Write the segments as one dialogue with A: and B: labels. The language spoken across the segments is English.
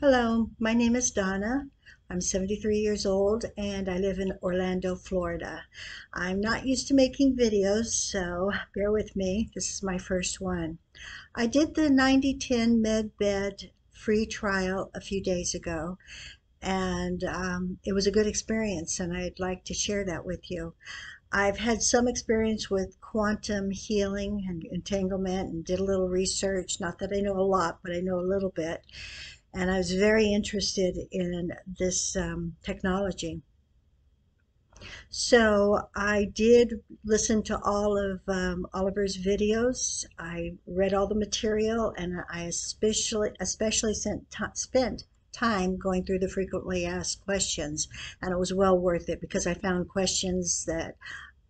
A: Hello, my name is Donna. I'm 73 years old and I live in Orlando, Florida. I'm not used to making videos, so bear with me. This is my first one. I did the 90/10 MedBed free trial a few days ago, and it was a good experience, and I'd like to share that with you. I've had some experience with quantum healing and entanglement and did a little research. Not that I know a lot, but I know a little bit. And I was very interested in this technology. So I did listen to all of Oliver's videos. I read all the material, and I especially spent time going through the frequently asked questions, and it was well worth it because I found questions that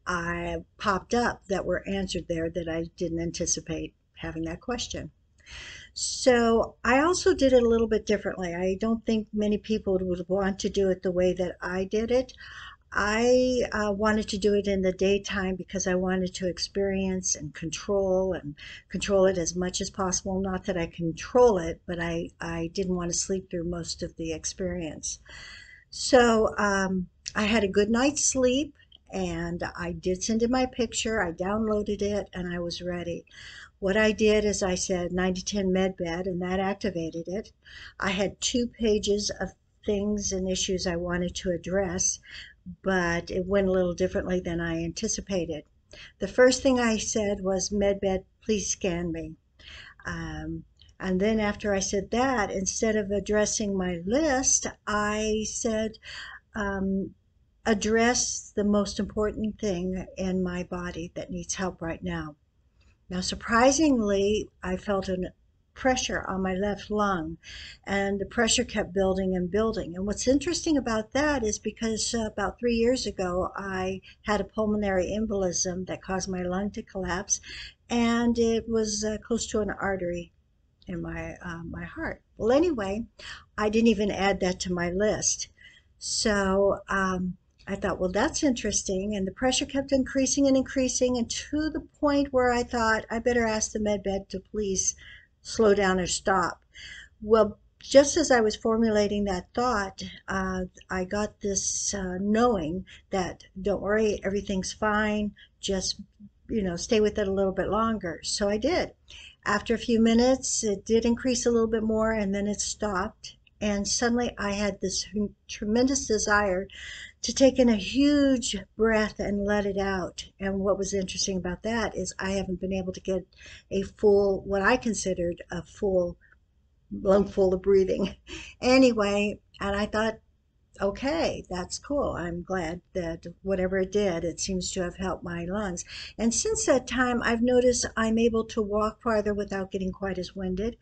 A: I popped up that were answered there that I didn't anticipate having that question. So I also did it a little bit differently. I don't think many people would want to do it the way that I did it. I wanted to do it in the daytime because I wanted to experience and control it as much as possible. Not that I control it, but I didn't want to sleep through most of the experience. So I had a good night's sleep and I did send in my picture. I downloaded it and I was ready. What I did is I said 90/10 MedBed and that activated it. I had 2 pages of things and issues I wanted to address, but it went a little differently than I anticipated. The first thing I said was, MedBed, please scan me. Um, and then after I said that, instead of addressing my list, I said, um, address the most important thing in my body that needs help right now. Now, surprisingly, I felt a pressure on my left lung, and the pressure kept building and building. And what's interesting about that is because about 3 years ago, I had a pulmonary embolism that caused my lung to collapse, and it was close to an artery in my heart. Well, anyway, I didn't even add that to my list. So I thought, well, that's interesting. And the pressure kept increasing and increasing, and to the point where I thought I better ask the med bed to please slow down or stop. Well, just as I was formulating that thought, I got this knowing that don't worry, everything's fine. Just, stay with it a little bit longer. So I did. After a few minutes, it did increase a little bit more and then it stopped. And suddenly I had this tremendous desire to take in a huge breath and let it out. And what was interesting about that is I haven't been able to get a full, what I considered a full lungful of breathing. Anyway, and I thought, okay, that's cool. I'm glad that whatever it did, it seems to have helped my lungs. And since that time, I've noticed I'm able to walk farther without getting quite as winded.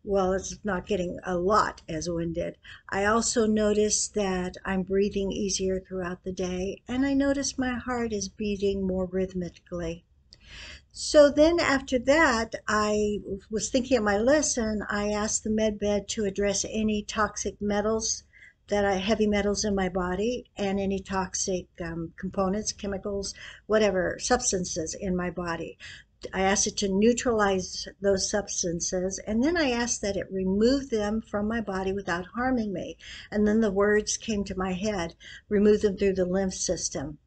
A: Well, it's not getting a lot as winded. I also noticed that I'm breathing easier throughout the day, and I notice my heart is beating more rhythmically. So then after that, I was thinking of my list and I asked the med bed to address any toxic metals heavy metals in my body and any toxic components, chemicals, whatever, substances in my body. I asked it to neutralize those substances, and then I asked that it remove them from my body without harming me. And then the words came to my head, remove them through the lymph system.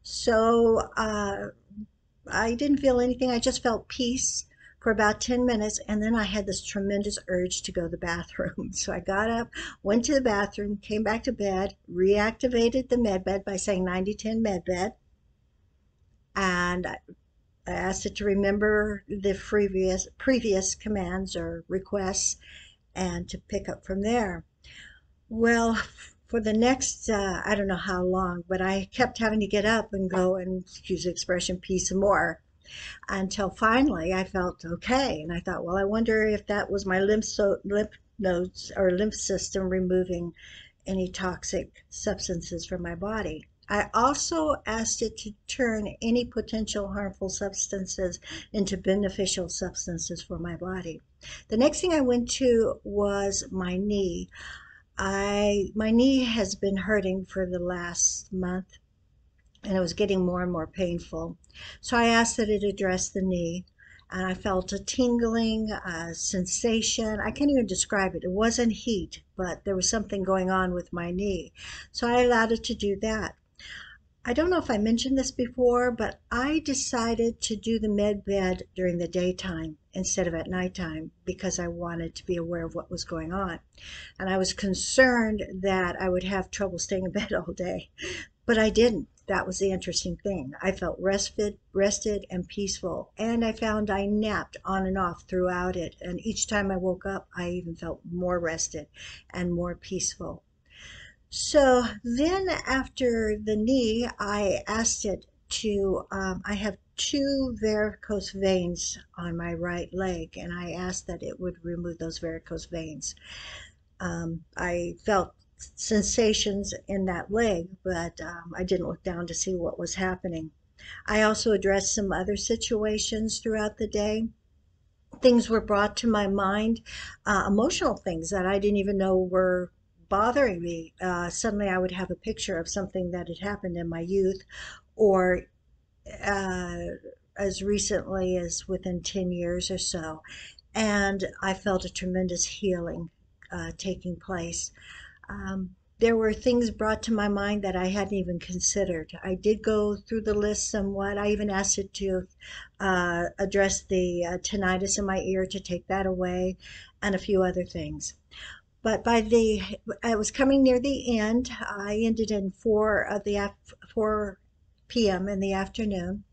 A: So I didn't feel anything. I just felt peace for about 10 minutes, and then I had this tremendous urge to go to the bathroom. So I got up, went to the bathroom, came back to bed, reactivated the med bed by saying 90/10 med bed, and I asked it to remember the previous commands or requests and to pick up from there. Well, for the next, I don't know how long, but I kept having to get up and go and, excuse the expression, pee some more until finally I felt okay. And I thought, well, I wonder if that was my lymph nodes or lymph system removing any toxic substances from my body. I also asked it to turn any potential harmful substances into beneficial substances for my body. The next thing I went to was my knee. My knee has been hurting for the last month and it was getting more and more painful. So I asked that it address the knee. and I felt a tingling, sensation. I can't even describe it. It wasn't heat, but there was something going on with my knee. So I allowed it to do that. I don't know if I mentioned this before, but I decided to do the med bed during the daytime instead of at nighttime because I wanted to be aware of what was going on. And I was concerned that I would have trouble staying in bed all day, but I didn't. That was the interesting thing. I felt rested and peaceful, and I found I napped on and off throughout it. And each time I woke up, I even felt more rested and more peaceful. So then after the knee, I asked it to, I have two varicose veins on my right leg, and I asked that it would remove those varicose veins. I felt sensations in that leg, but I didn't look down to see what was happening. I also addressed some other situations throughout the day. Things were brought to my mind, emotional things that I didn't even know were bothering me. Suddenly, I would have a picture of something that had happened in my youth, or uh, as recently as within 10 years or so. And I felt a tremendous healing taking place. There were things brought to my mind that I hadn't even considered. I did go through the list somewhat. I even asked it to address the tinnitus in my ear to take that away, and a few other things. But I was coming near the end. I ended in 4 p.m. in the afternoon.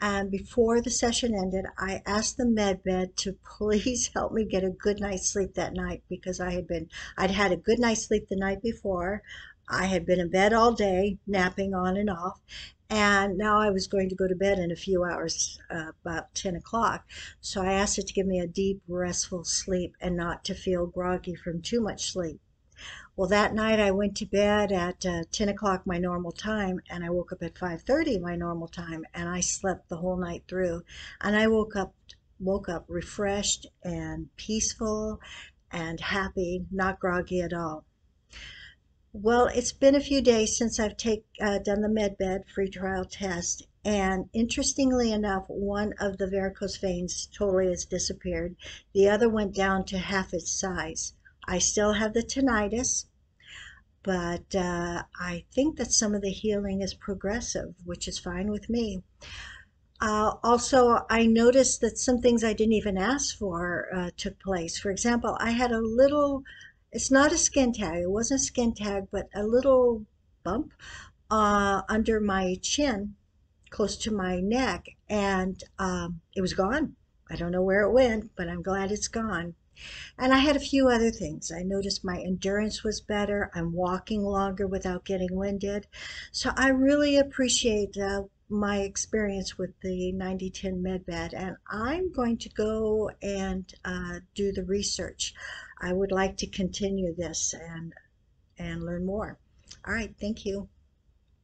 A: And before the session ended, I asked the med bed to please help me get a good night's sleep that night because I'd had a good night's sleep the night before. I had been in bed all day, napping on and off, and now I was going to go to bed in a few hours, about 10 o'clock. So I asked it to give me a deep, restful sleep and not to feel groggy from too much sleep. Well, that night I went to bed at 10 o'clock my normal time, and I woke up at 5:30 my normal time, and I slept the whole night through. And I woke up refreshed and peaceful and happy, not groggy at all. Well, it's been a few days since done the MedBed free trial test, and interestingly enough, one of the varicose veins totally has disappeared. The other went down to half its size. I still have the tinnitus, but I think that some of the healing is progressive, which is fine with me. Also, I noticed that some things I didn't even ask for took place. For example, I had a little, it's not a skin tag, it wasn't a skin tag, but a little bump under my chin, close to my neck, and it was gone. I don't know where it went, but I'm glad it's gone. And I had a few other things. I noticed my endurance was better. I'm walking longer without getting winded. So I really appreciate my experience with the 9010 MedBed, and I'm going to go and do the research. I would like to continue this and learn more. All right, thank you.